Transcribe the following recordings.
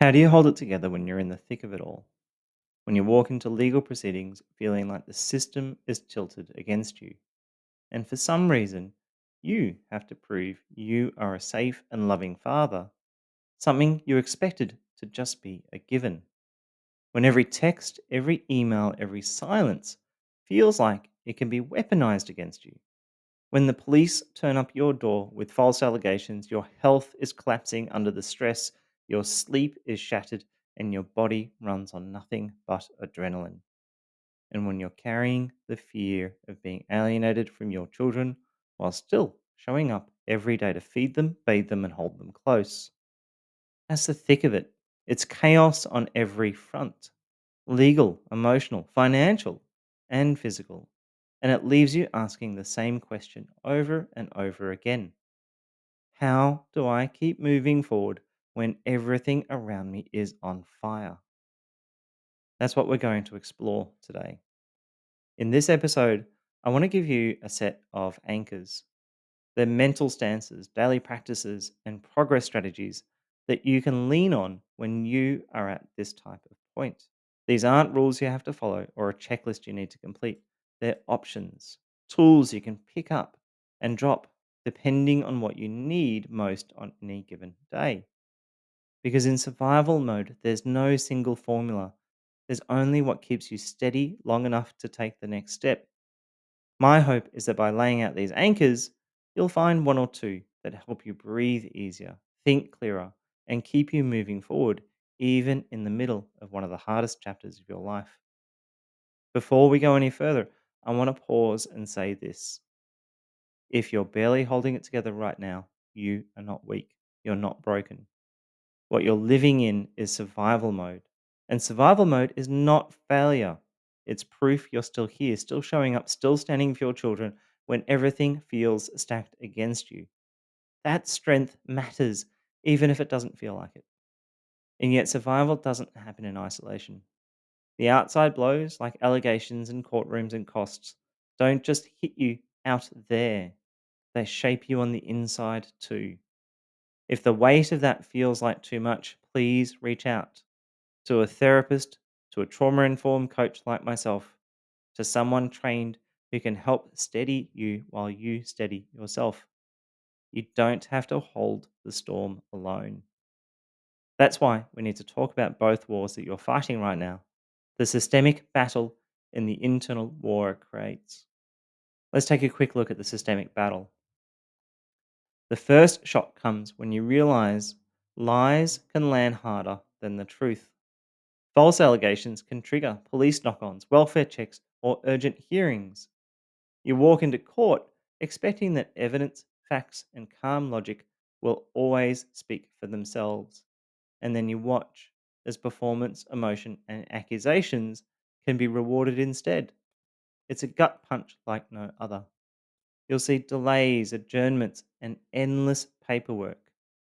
How do you hold it together when you're in the thick of it all? When you walk into legal proceedings feeling like the system is tilted against you, and for some reason, you have to prove you are a safe and loving father, something you expected to just be a given. When every text, every email, every silence feels like it can be weaponized against you. When the police turn up your door with false allegations, your health is collapsing under the stress, your sleep is shattered, and your body runs on nothing but adrenaline. And when you're carrying the fear of being alienated from your children while still showing up every day to feed them, bathe them, and hold them close. That's the thick of it. It's chaos on every front: legal, emotional, financial, and physical. And it leaves you asking the same question over and over again: how do I keep moving forward when everything around me is on fire? That's what we're going to explore today. In this episode, I want to give you a set of anchors. They're mental stances, daily practices, and progress strategies that you can lean on when you are at this type of point. These aren't rules you have to follow or a checklist you need to complete. They're options, tools you can pick up and drop depending on what you need most on any given day. Because in survival mode, there's no single formula. There's only what keeps you steady long enough to take the next step. My hope is that by laying out these anchors, you'll find one or two that help you breathe easier, think clearer, and keep you moving forward, even in the middle of one of the hardest chapters of your life. Before we go any further, I want to pause and say this. If you're barely holding it together right now, you are not weak. You're not broken. What you're living in is survival mode. And survival mode is not failure. It's proof you're still here, still showing up, still standing for your children when everything feels stacked against you. That strength matters, even if it doesn't feel like it. And yet, survival doesn't happen in isolation. The outside blows, like allegations and courtrooms and costs, don't just hit you out there, they shape you on the inside too. If the weight of that feels like too much, please reach out to a therapist, to a trauma informed coach like myself, to someone trained who can help steady you while you steady yourself. You don't have to hold the storm alone. That's why we need to talk about both wars that you're fighting right now: the systemic battle and the internal war it creates. Let's take a quick look at the systemic battle. The first shock comes when you realize lies can land harder than the truth. False allegations can trigger police knock ons, welfare checks, or urgent hearings. You walk into court expecting that evidence, facts, and calm logic will always speak for themselves. And then you watch as performance, emotion, and accusations can be rewarded instead. It's a gut punch like no other. You'll see delays, adjournments, and endless paperwork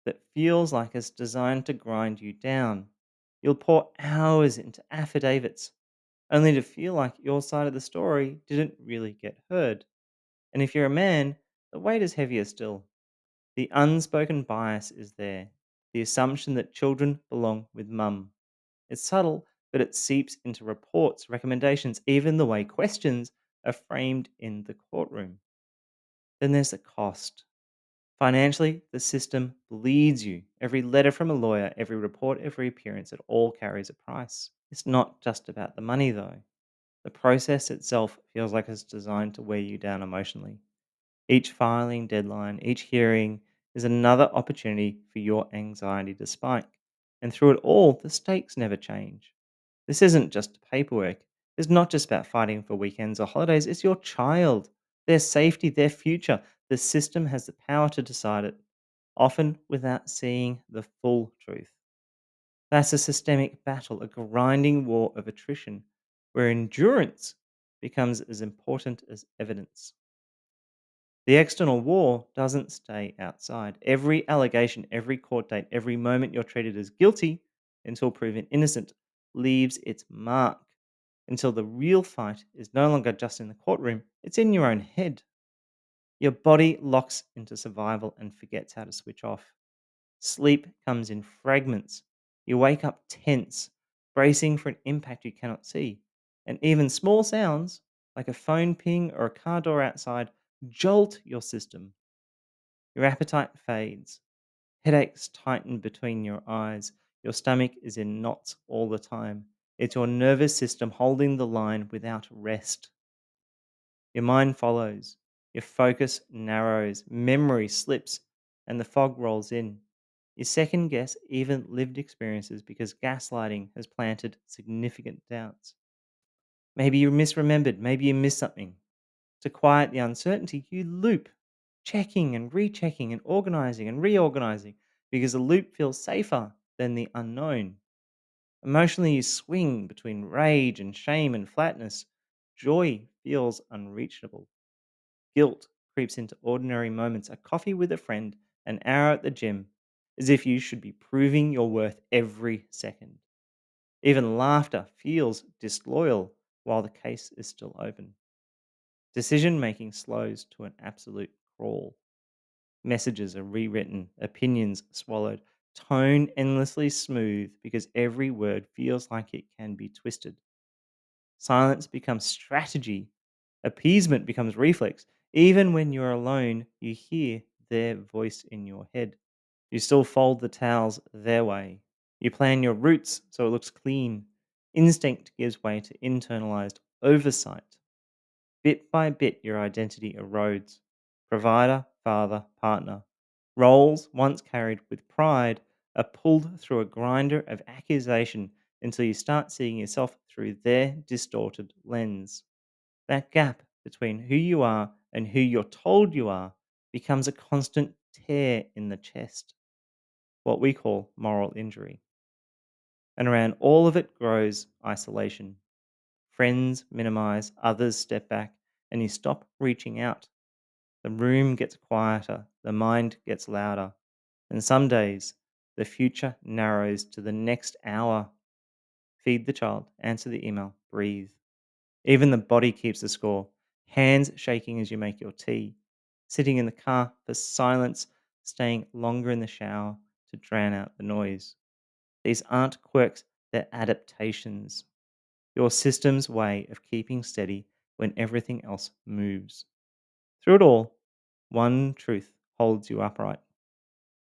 that feels like it's designed to grind you down. You'll pour hours into affidavits only to feel like your side of the story didn't really get heard. And if you're a man, the weight is heavier still. The unspoken bias is there, the assumption that children belong with mum. It's subtle, but it seeps into reports, recommendations, even the way questions are framed in the courtroom. Then there's the cost. Financially, the system bleeds you. Every letter from a lawyer, every report, every appearance, it all carries a price. It's not just about the money, though. The process itself feels like it's designed to wear you down emotionally. Each filing deadline, each hearing is another opportunity for your anxiety to spike. And through it all, the stakes never change. This isn't just paperwork. It's not just about fighting for weekends or holidays. It's your child, their safety, their future. The system has the power to decide it, often without seeing the full truth. That's a systemic battle, a grinding war of attrition, where endurance becomes as important as evidence. The external war doesn't stay outside. Every allegation, every court date, every moment you're treated as guilty until proven innocent leaves its mark until the real fight is no longer just in the courtroom, it's in your own head. Your body locks into survival and forgets how to switch off. Sleep comes in fragments. You wake up tense, bracing for an impact you cannot see. And even small sounds, like a phone ping or a car door outside, jolt your system. Your appetite fades. Headaches tighten between your eyes. Your stomach is in knots all the time. It's your nervous system holding the line without rest. Your mind follows. Your focus narrows. Memory slips. And the fog rolls in. You second guess even lived experiences because gaslighting has planted significant doubts. Maybe you misremembered. Maybe you missed something. To quiet the uncertainty, you loop, checking and rechecking and organizing and reorganizing because the loop feels safer than the unknown. Emotionally, you swing between rage and shame and flatness. Joy feels unreachable. Guilt creeps into ordinary moments, a coffee with a friend, an hour at the gym, as if you should be proving your worth every second. Even laughter feels disloyal while the case is still open. Decision making slows to an absolute crawl. Messages are rewritten, opinions swallowed, tone endlessly smooth because every word feels like it can be twisted. Silence becomes strategy, appeasement becomes reflex. Even when you're alone, you hear their voice in your head. You still fold the towels their way. You plan your routes so it looks clean. Instinct gives way to internalized oversight. Bit by bit, your identity erodes. Provider, father, partner. Roles, once carried with pride, are pulled through a grinder of accusation until you start seeing yourself through their distorted lens. That gap between who you are and who you're told you are becomes a constant tear in the chest, what we call moral injury. And around all of it grows isolation. Friends minimize, others step back, and you stop reaching out. The room gets quieter, the mind gets louder, and some days the future narrows to the next hour. Feed the child, answer the email, breathe. Even the body keeps the score, hands shaking as you make your tea, sitting in the car for silence, staying longer in the shower to drown out the noise. These aren't quirks, they're adaptations. Your system's way of keeping steady when everything else moves. Through it all, one truth holds you upright: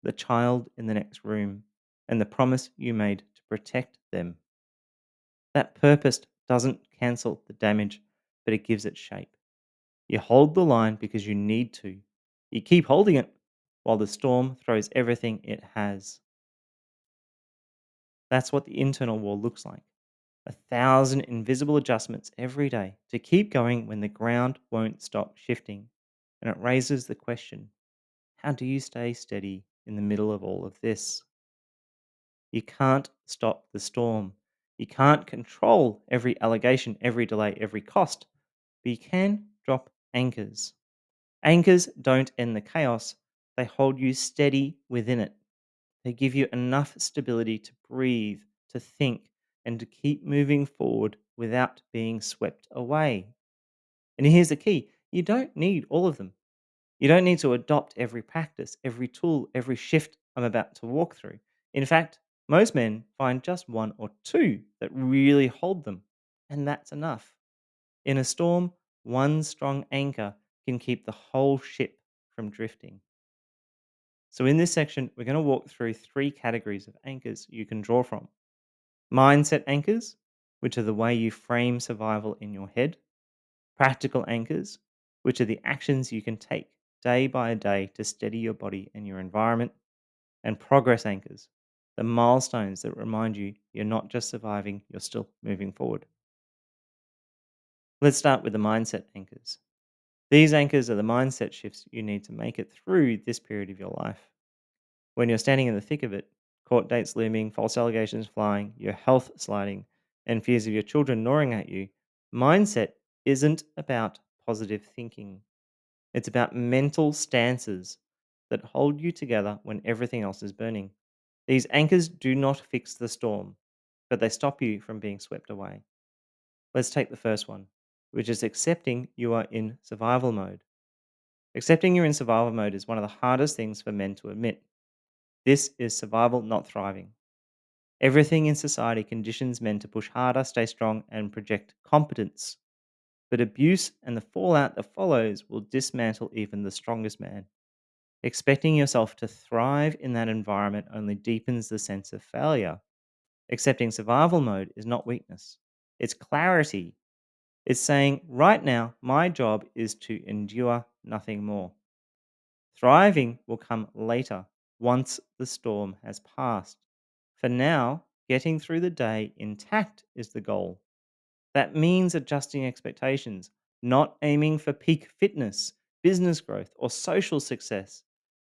the child in the next room and the promise you made to protect them. That purpose doesn't cancel the damage, but it gives it shape. You hold the line because you need to. You keep holding it while the storm throws everything it has. That's what the internal wall looks like. 1,000 invisible adjustments every day to keep going when the ground won't stop shifting. And it raises the question: how do you stay steady in the middle of all of this? You can't stop the storm. You can't control every allegation, every delay, every cost, but you can drop anchors. Anchors don't end the chaos, they hold you steady within it. They give you enough stability to breathe, to think, and to keep moving forward without being swept away. And here's the key: you don't need all of them. You don't need to adopt every practice, every tool, every shift I'm about to walk through. In fact, most men find just one or two that really hold them, and that's enough. In a storm, one strong anchor can keep the whole ship from drifting. So, in this section, we're going to walk through three categories of anchors you can draw from: mindset anchors, which are the way you frame survival in your head; practical anchors, which are the actions you can take day by day to steady your body and your environment; and progress anchors, the milestones that remind you you're not just surviving, you're still moving forward. Let's start with the mindset anchors. These anchors are the mindset shifts you need to make it through this period of your life. When you're standing in the thick of it, court dates looming, false allegations flying, your health sliding, and fears of your children gnawing at you, mindset isn't about positive thinking. It's about mental stances that hold you together when everything else is burning. These anchors do not fix the storm, but they stop you from being swept away. Let's take the first one, which is accepting you are in survival mode. Accepting you're in survival mode is one of the hardest things for men to admit. This is survival, not thriving. Everything in society conditions men to push harder, stay strong, and project competence. But abuse and the fallout that follows will dismantle even the strongest man. Expecting yourself to thrive in that environment only deepens the sense of failure. Accepting survival mode is not weakness, it's clarity. It's saying, right now, my job is to endure nothing more. Thriving will come later, once the storm has passed. For now, getting through the day intact is the goal. That means adjusting expectations, not aiming for peak fitness, business growth, or social success,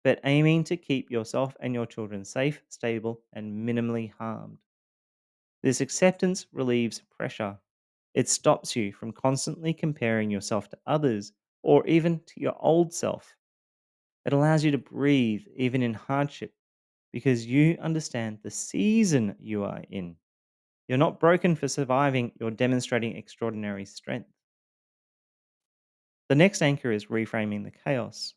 but aiming to keep yourself and your children safe, stable, and minimally harmed. This acceptance relieves pressure. It stops you from constantly comparing yourself to others or even to your old self. It allows you to breathe even in hardship because you understand the season you are in. You're not broken for surviving, you're demonstrating extraordinary strength. The next anchor is reframing the chaos.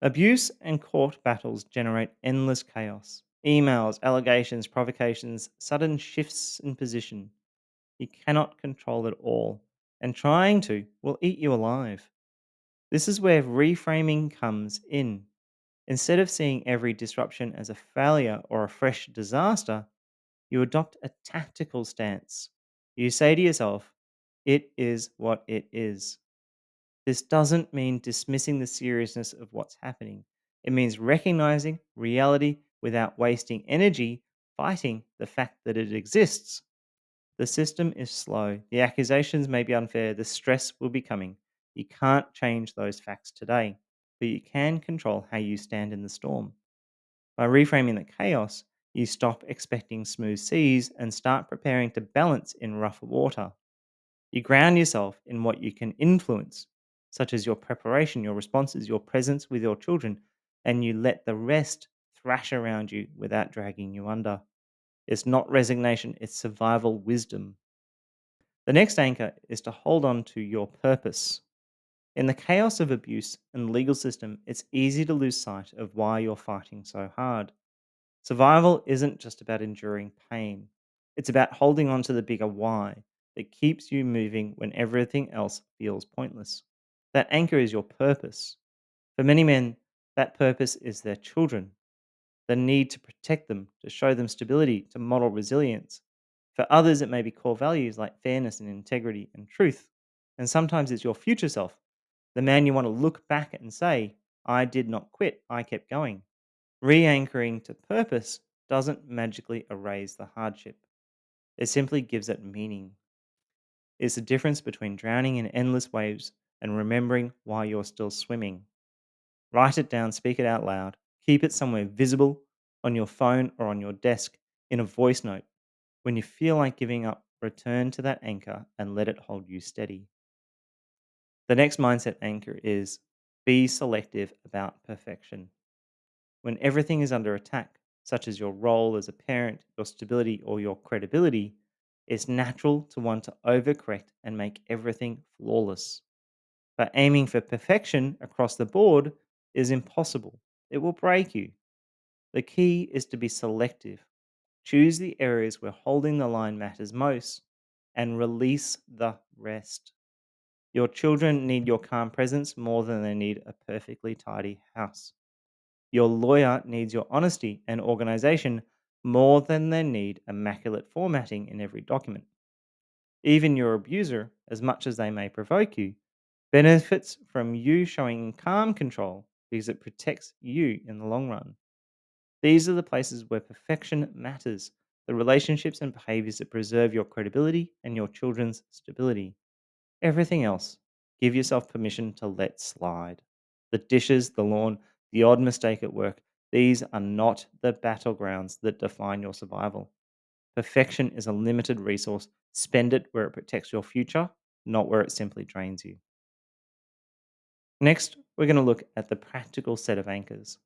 Abuse and court battles generate endless chaos. Emails, allegations, provocations, sudden shifts in position. You cannot control it all, and trying to will eat you alive. This is where reframing comes in. Instead of seeing every disruption as a failure or a fresh disaster, you adopt a tactical stance. You say to yourself, it is what it is. This doesn't mean dismissing the seriousness of what's happening. It means recognizing reality without wasting energy fighting the fact that it exists. The system is slow. The accusations may be unfair. The stress will be coming. You can't change those facts today, but you can control how you stand in the storm. By reframing the chaos, you stop expecting smooth seas and start preparing to balance in rough water. You ground yourself in what you can influence, such as your preparation, your responses, your presence with your children, and you let the rest thrash around you without dragging you under. It's not resignation, it's survival wisdom. The next anchor is to hold on to your purpose. In the chaos of abuse and legal system, it's easy to lose sight of why you're fighting so hard. Survival isn't just about enduring pain, it's about holding on to the bigger why that keeps you moving when everything else feels pointless. That anchor is your purpose. For many men, that purpose is their children, the need to protect them, to show them stability, to model resilience. For others, it may be core values like fairness and integrity and truth. And sometimes it's your future self, the man you want to look back at and say, I did not quit, I kept going. Re anchoring to purpose doesn't magically erase the hardship, it simply gives it meaning. It's the difference between drowning in endless waves and remembering why you're still swimming. Write it down, speak it out loud, keep it somewhere visible on your phone or on your desk in a voice note. When you feel like giving up, return to that anchor and let it hold you steady. The next mindset anchor is be selective about perfection. When everything is under attack, such as your role as a parent, your stability, or your credibility, it's natural to want to overcorrect and make everything flawless. But aiming for perfection across the board is impossible. It will break you. The key is to be selective. Choose the areas where holding the line matters most and release the rest. Your children need your calm presence more than they need a perfectly tidy house. Your lawyer needs your honesty and organization more than they need immaculate formatting in every document. Even your abuser, as much as they may provoke you, benefits from you showing calm control because it protects you in the long run. These are the places where perfection matters, the relationships and behaviors that preserve your credibility and your children's stability. Everything else, give yourself permission to let slide. The dishes, the lawn, the odd mistake at work, these are not the battlegrounds that define your survival. Perfection is a limited resource. Spend it where it protects your future, not where it simply drains you. Next, we're going to look at the practical set of anchors.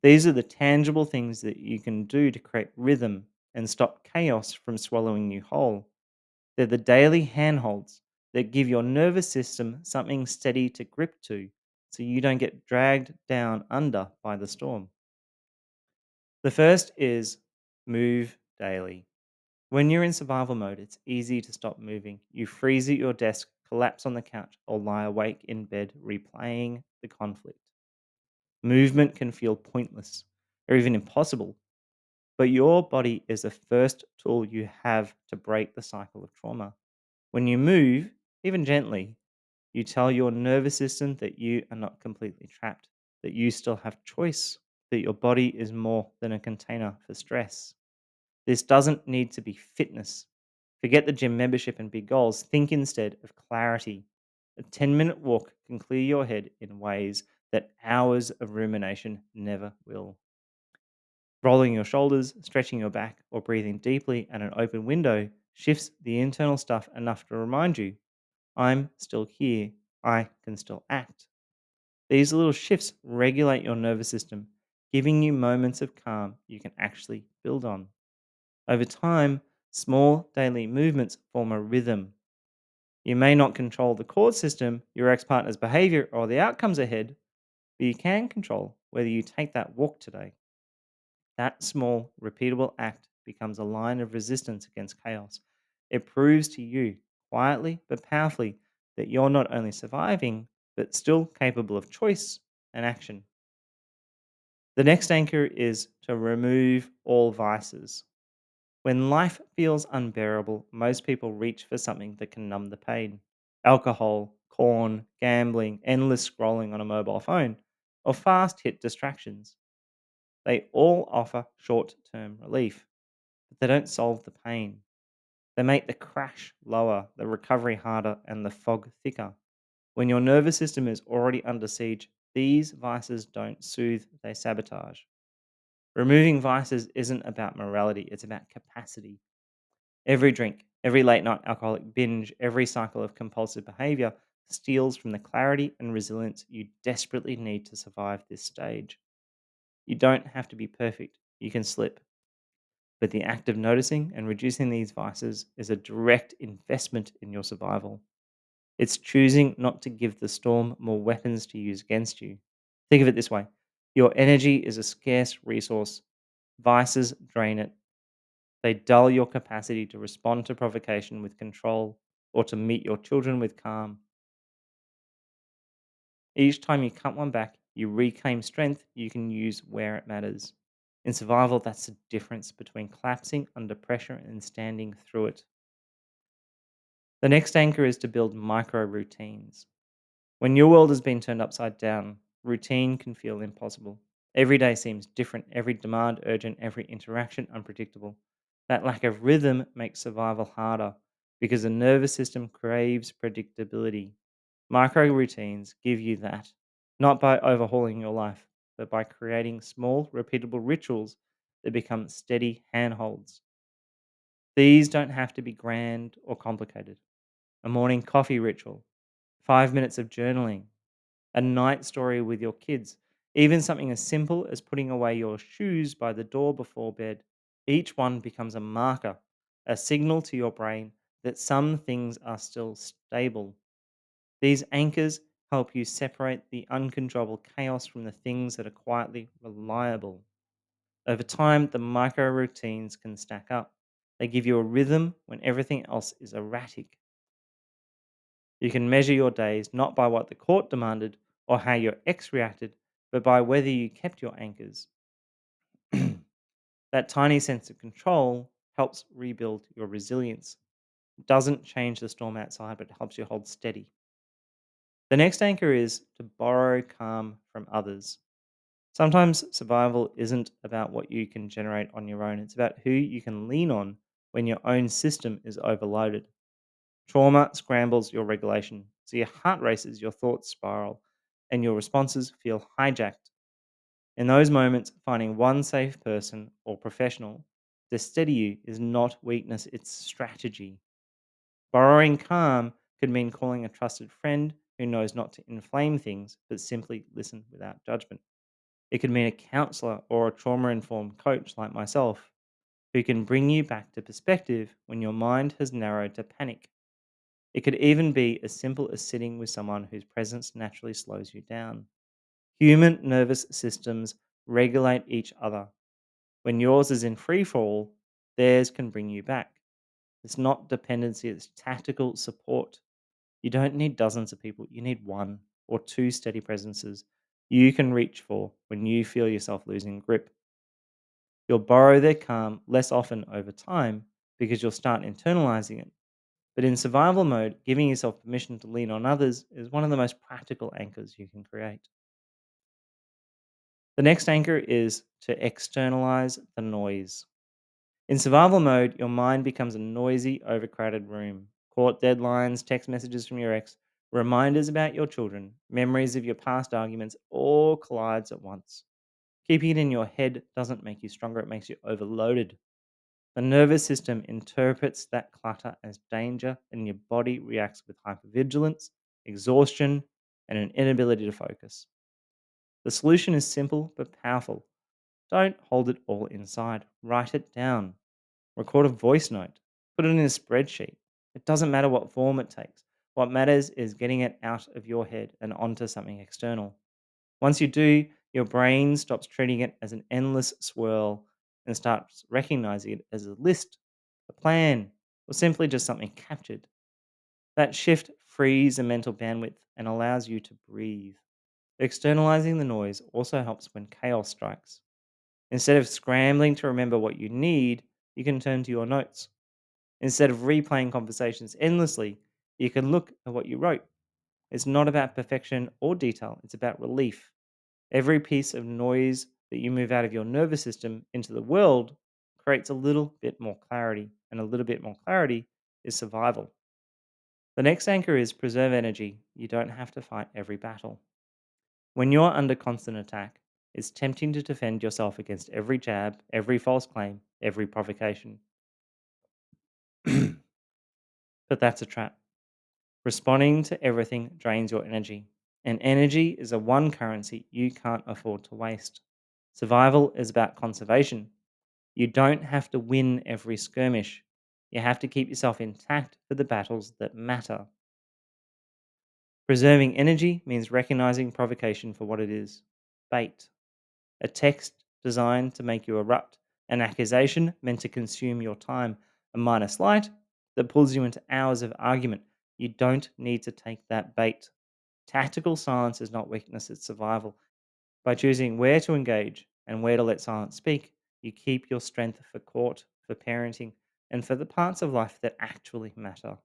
These are the tangible things that you can do to create rhythm and stop chaos from swallowing you whole. They're the daily handholds that give your nervous system something steady to grip to so you don't get dragged down under by the storm. The first is move daily. When you're in survival mode, it's easy to stop moving. You freeze at your desk, collapse on the couch, or lie awake in bed replaying the conflict. Movement can feel pointless or even impossible, but your body is the first tool you have to break the cycle of trauma. When you move, even gently, you tell your nervous system that you are not completely trapped, that you still have choice, that your body is more than a container for stress. This doesn't need to be fitness. Forget the gym membership and big goals. Think instead of clarity. A 10-minute walk can clear your head in ways that hours of rumination never will. Rolling your shoulders, stretching your back, or breathing deeply at an open window shifts the internal stuff enough to remind you, I'm still here. I can still act. These little shifts regulate your nervous system, giving you moments of calm you can actually build on. Over time, small daily movements form a rhythm. You may not control the core system, your ex partner's behavior, or the outcomes ahead, but you can control whether you take that walk today. That small, repeatable act becomes a line of resistance against chaos. It proves to you, quietly but powerfully, that you're not only surviving, but still capable of choice and action. The next anchor is to remove all vices. When life feels unbearable, most people reach for something that can numb the pain. Alcohol, corn, gambling, endless scrolling on a mobile phone, or fast hit distractions. They all offer short term relief, but they don't solve the pain. They make the crash lower, the recovery harder, and the fog thicker. When your nervous system is already under siege, these vices don't soothe, they sabotage. Removing vices isn't about morality, it's about capacity. Every drink, every late night alcoholic binge, every cycle of compulsive behavior steals from the clarity and resilience you desperately need to survive this stage. You don't have to be perfect, you can slip. But the act of noticing and reducing these vices is a direct investment in your survival. It's choosing not to give the storm more weapons to use against you. Think of it this way: your energy is a scarce resource, vices drain it. They dull your capacity to respond to provocation with control or to meet your children with calm. Each time you cut one back, you reclaim strength you can use where it matters. In survival, that's the difference between collapsing under pressure and standing through it. The next anchor is to build micro routines. When your world has been turned upside down, routine can feel impossible. Every day seems different, every demand urgent, every interaction unpredictable. That lack of rhythm makes survival harder because the nervous system craves predictability. Micro routines give you that, not by overhauling your life, but by creating small, repeatable rituals that become steady handholds. These don't have to be grand or complicated. A morning coffee ritual, 5 minutes of journaling, a night story with your kids, even something as simple as putting away your shoes by the door before bed. Each one becomes a marker, a signal to your brain that some things are still stable. These anchors help you separate the uncontrollable chaos from the things that are quietly reliable. Over time, the micro routines can stack up. They give you a rhythm when everything else is erratic. You can measure your days not by what the court demanded or how your ex reacted, but by whether you kept your anchors. That tiny sense of control helps rebuild your resilience. It doesn't change the storm outside, but it helps you hold steady. The next anchor is to borrow calm from others. Sometimes survival isn't about what you can generate on your own, it's about who you can lean on when your own system is overloaded. Trauma scrambles your regulation, so your heart races, your thoughts spiral, and your responses feel hijacked. In those moments, finding one safe person or professional to steady you is not weakness, it's strategy. Borrowing calm could mean calling a trusted friend who knows not to inflame things, but simply listen without judgment. It could mean a counselor or a trauma informed coach like myself who can bring you back to perspective when your mind has narrowed to panic. It could even be as simple as sitting with someone whose presence naturally slows you down. Human nervous systems regulate each other. When yours is in free fall, Theirs can bring you back. It's not dependency, it's tactical support. You don't need dozens of people, you need one or two steady presences you can reach for when you feel yourself losing grip. You'll borrow their calm less often over time because you'll start internalizing it. But in survival mode, giving yourself permission to lean on others is one of the most practical anchors you can create. The next anchor is to externalize the noise. In survival mode, your mind becomes a noisy, overcrowded room. Court deadlines, text messages from your ex, reminders about your children, memories of your past arguments all collides at once. Keeping it in your head doesn't make you stronger, it makes you overloaded. The nervous system interprets that clutter as danger, and your body reacts with hypervigilance, exhaustion, and an inability to focus. The solution is simple but powerful. Don't hold it all inside. Write it down. Record a voice note. Put it in a spreadsheet. It doesn't matter what form it takes. What matters is getting it out of your head and onto something external. Once you do, your brain stops treating it as an endless swirl and starts recognizing it as a list, a plan, or simply just something captured. That shift frees the mental bandwidth and allows you to breathe. Externalizing the noise also helps when chaos strikes. Instead of scrambling to remember what you need, you can turn to your notes. Instead of replaying conversations endlessly, you can look at what you wrote. It's not about perfection or detail, it's about relief. Every piece of noise that you move out of your nervous system into the world creates a little bit more clarity, and a little bit more clarity is survival. The next anchor is preserve energy. You don't have to fight every battle. When you're under constant attack, it's tempting to defend yourself against every jab, every false claim, every provocation. But that's a trap. Responding to everything drains your energy, and energy is a one currency you can't afford to waste. Survival is about conservation. You don't have to win every skirmish. You have to keep yourself intact for the battles that matter. Preserving energy means recognizing provocation for what it is: bait. A text designed to make you erupt, an accusation meant to consume your time, a minor slight that pulls you into hours of argument. You don't need to take that bait. Tactical silence is not weakness, it's survival. By choosing where to engage and where to let silence speak, you keep your strength for court, for parenting, and for the parts of life that actually matter.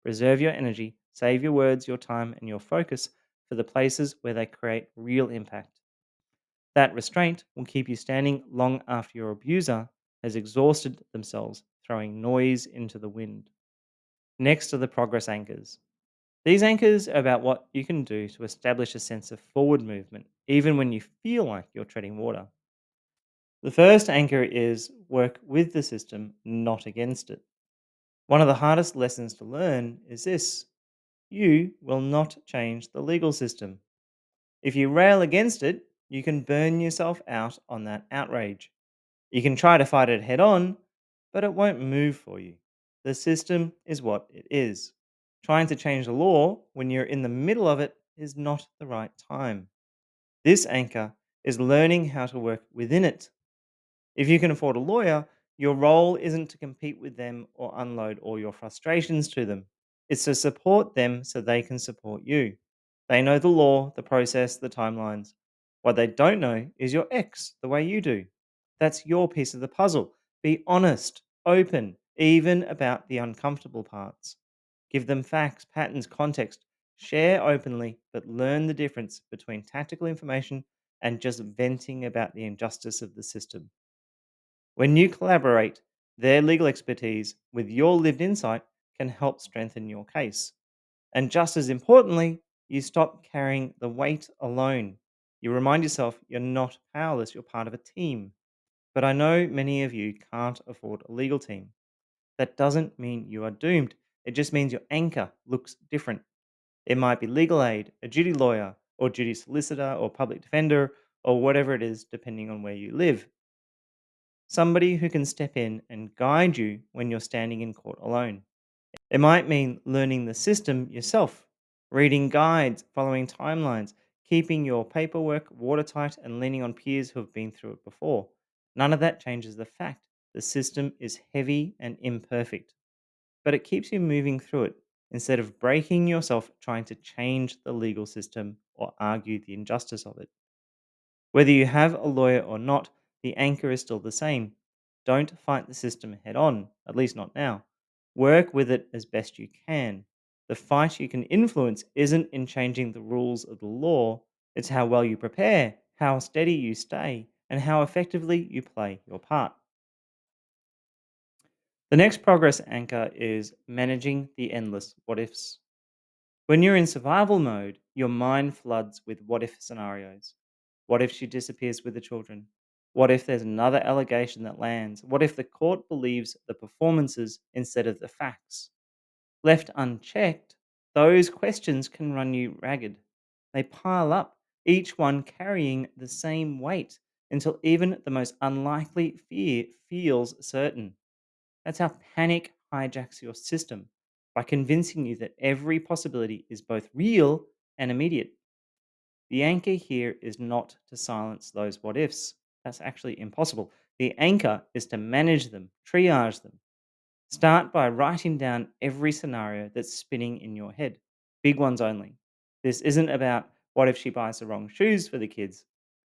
Preserve your energy, save your words, your time, and your focus for the places where they create real impact. That restraint will keep you standing long after your abuser has exhausted themselves, throwing noise into the wind. Next are the progress anchors. These anchors are about what you can do to establish a sense of forward movement, even when you feel like you're treading water. The first anchor is work with the system, not against it. One of the hardest lessons to learn is this: you will not change the legal system. If you rail against it, you can burn yourself out on that outrage. You can try to fight it head on, but it won't move for you. The system is what it is. Trying to change the law when you're in the middle of it is not the right time. This anchor is learning how to work within it. If you can afford a lawyer, your role isn't to compete with them or unload all your frustrations to them. It's to support them so they can support you. They know the law, the process, the timelines. What they don't know is your ex the way you do. That's your piece of the puzzle. Be honest, open, even about the uncomfortable parts. Give them facts, patterns, context. Share openly, but learn the difference between tactical information and just venting about the injustice of the system. When you collaborate, their legal expertise with your lived insight can help strengthen your case. And just as importantly, you stop carrying the weight alone. You remind yourself you're not powerless, you're part of a team. But I know many of you can't afford a legal team. That doesn't mean you are doomed. It just means your anchor looks different. It might be legal aid, a duty lawyer, or duty solicitor, or public defender, or whatever it is, depending on where you live. Somebody who can step in and guide you when you're standing in court alone. It might mean learning the system yourself, reading guides, following timelines, keeping your paperwork watertight, and leaning on peers who have been through it before. None of that changes the fact The system is heavy and imperfect, but it keeps you moving through it instead of breaking yourself trying to change the legal system or argue the injustice of it. Whether you have a lawyer or not, the anchor is still the same. Don't fight the system head on, at least not now. Work with it as best you can. The fight you can influence isn't in changing the rules of the law, it's how well you prepare, how steady you stay, and how effectively you play your part. The next progress anchor is managing the endless what ifs. When you're in survival mode, your mind floods with what if scenarios. What if she disappears with the children? What if there's another allegation that lands? What if the court believes the performances instead of the facts? Left unchecked, those questions can run you ragged. They pile up, each one carrying the same weight until even the most unlikely fear feels certain. That's how panic hijacks your system by convincing you that every possibility is both real and immediate. The anchor here is not to silence those what ifs. That's actually impossible. The anchor is to manage them, triage them. Start by writing down every scenario that's spinning in your head, big ones only. This isn't about what if she buys the wrong shoes for the kids.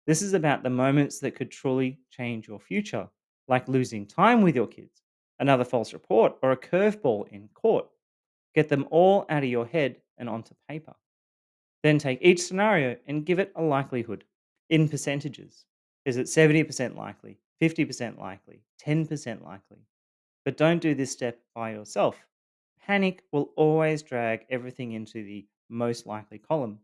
This is about the moments that could truly change your future, like losing time with your kids, another false report, or a curveball in court. Get them all out of your head and onto paper. Then take each scenario and give it a likelihood in percentages. Is it 70% likely, 50% likely, 10% likely? But don't do this step by yourself. Panic will always drag everything into the most likely column.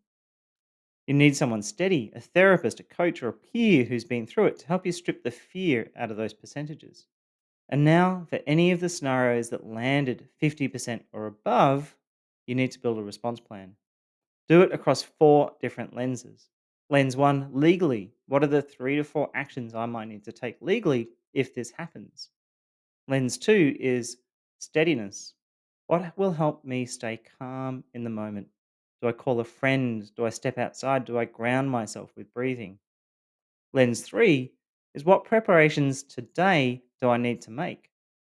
You need someone steady, a therapist, a coach, or a peer who's been through it to help you strip the fear out of those percentages. And now, for any of the scenarios that landed 50% or above, you need to build a response plan. Do it across four different lenses. Lens one, legally. What are the 3 to 4 actions I might need to take legally if this happens? Lens two is steadiness. What will help me stay calm in the moment? Do I call a friend? Do I step outside? Do I ground myself with breathing? Lens three is what preparations today do I need to make?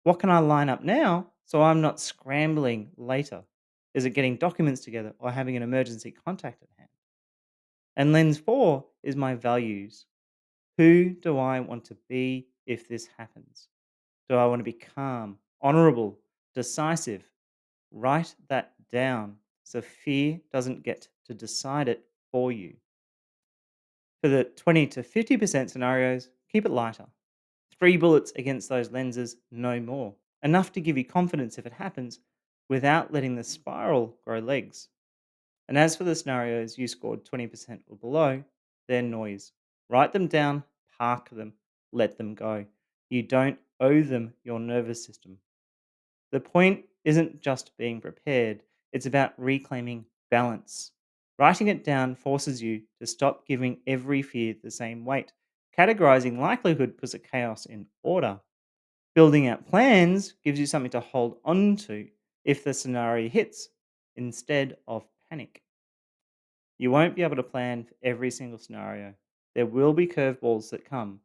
What can I line up now so I'm not scrambling later? Is it getting documents together or having an emergency contact at hand? And lens four is my values. Who do I want to be if this happens? Do I want to be calm, honorable, decisive? Write that down so fear doesn't get to decide it for you. For the 20 to 50% scenarios, keep it lighter. 3 bullets against those lenses, no more. Enough to give you confidence if it happens without letting the spiral grow legs. And as for the scenarios you scored 20% or below, they're noise. Write them down, park them, let them go. You don't owe them your nervous system. The point isn't just being prepared, it's about reclaiming balance. Writing it down forces you to stop giving every fear the same weight. Categorizing likelihood puts a chaos in order. Building out plans gives you something to hold on to if the scenario hits instead of panic. You won't be able to plan for every single scenario. There will be curveballs that come,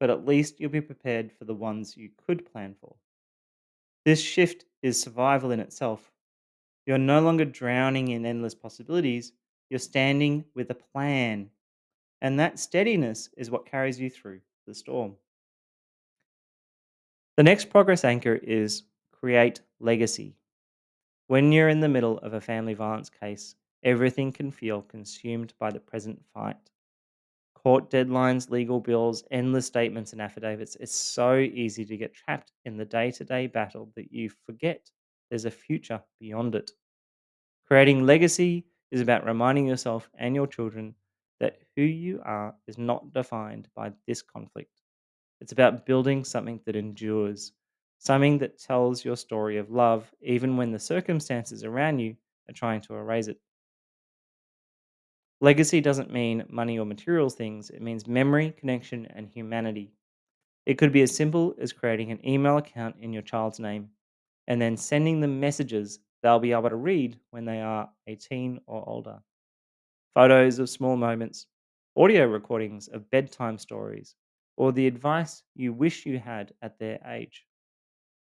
but at least you'll be prepared for the ones you could plan for. This shift is survival in itself. You're no longer drowning in endless possibilities, you're standing with a plan. And that steadiness is what carries you through the storm. The next progress anchor is create legacy. When you're in the middle of a family violence case, everything can feel consumed by the present fight. Court deadlines, legal bills, endless statements and affidavits. It's so easy to get trapped in the day to day battle that you forget there's a future beyond it. Creating legacy is about reminding yourself and your children that who you are is not defined by this conflict. It's about building something that endures, something that tells your story of love, even when the circumstances around you are trying to erase it. Legacy doesn't mean money or material things, it means memory, connection, and humanity. It could be as simple as creating an email account in your child's name and then sending them messages they'll be able to read when they are 18 or older. Photos of small moments, audio recordings of bedtime stories, or the advice you wish you had at their age.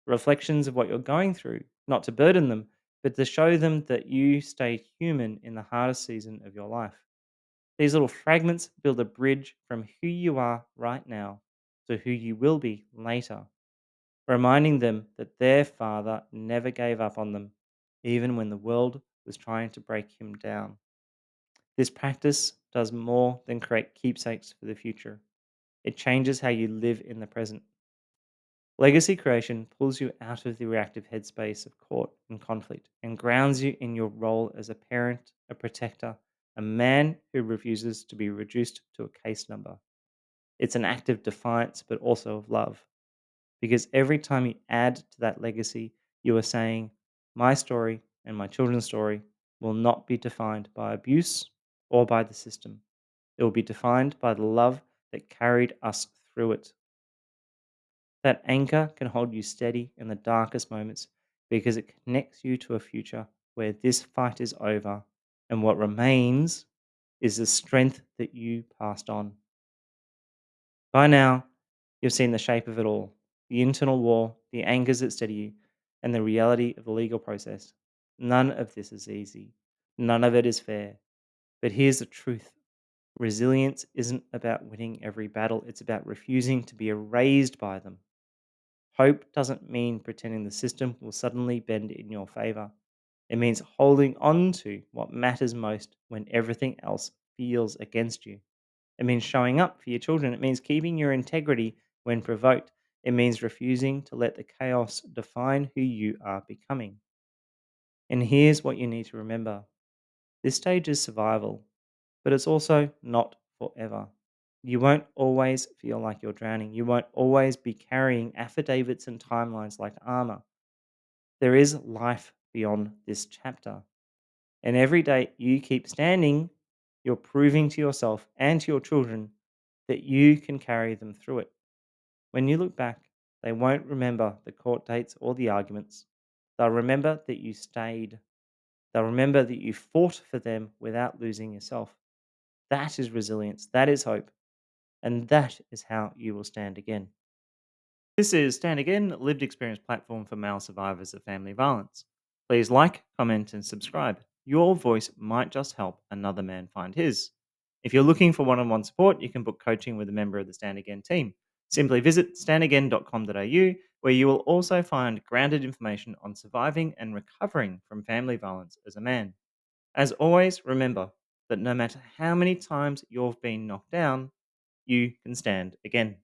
Reflections of what you're going through, not to burden them, but to show them that you stay human in the hardest season of your life. These little fragments build a bridge from who you are right now to who you will be later, reminding them that their father never gave up on them, even when the world was trying to break him down. This practice does more than create keepsakes for the future. It changes how you live in the present. Legacy creation pulls you out of the reactive headspace of court and conflict and grounds you in your role as a parent, a protector, a man who refuses to be reduced to a case number. It's an act of defiance, but also of love. Because every time you add to that legacy, you are saying, my story and my children's story will not be defined by abuse or by the system. It will be defined by the love that carried us through it. That anchor can hold you steady in the darkest moments because it connects you to a future where this fight is over and what remains is the strength that you passed on. By now, you've seen the shape of it all, the internal war, the anchors that steady you, and the reality of the legal process. None of this is easy. None of it is fair. But here's the truth: resilience isn't about winning every battle, it's about refusing to be erased by them. Hope doesn't mean pretending the system will suddenly bend in your favor. It means holding on to what matters most when everything else feels against you. It means showing up for your children. It means keeping your integrity when provoked. It means refusing to let the chaos define who you are becoming. And here's what you need to remember: this stage is survival, but it's also not forever. You won't always feel like you're drowning. You won't always be carrying affidavits and timelines like armor. There is life beyond this chapter. And every day you keep standing, you're proving to yourself and to your children that you can carry them through it. When you look back, they won't remember the court dates or the arguments. They'll remember that you stayed. They'll remember that you fought for them without losing yourself. That is resilience. That is hope. And that is how you will stand again. This is Stand Again, lived experience platform for male survivors of family violence. Please like, comment, and subscribe. Your voice might just help another man find his. If you're looking for one on one support, you can book coaching with a member of the Stand Again team. Simply visit standagain.com.au, where you will also find grounded information on surviving and recovering from family violence as a man. As always, remember that no matter how many times you've been knocked down, you can stand again.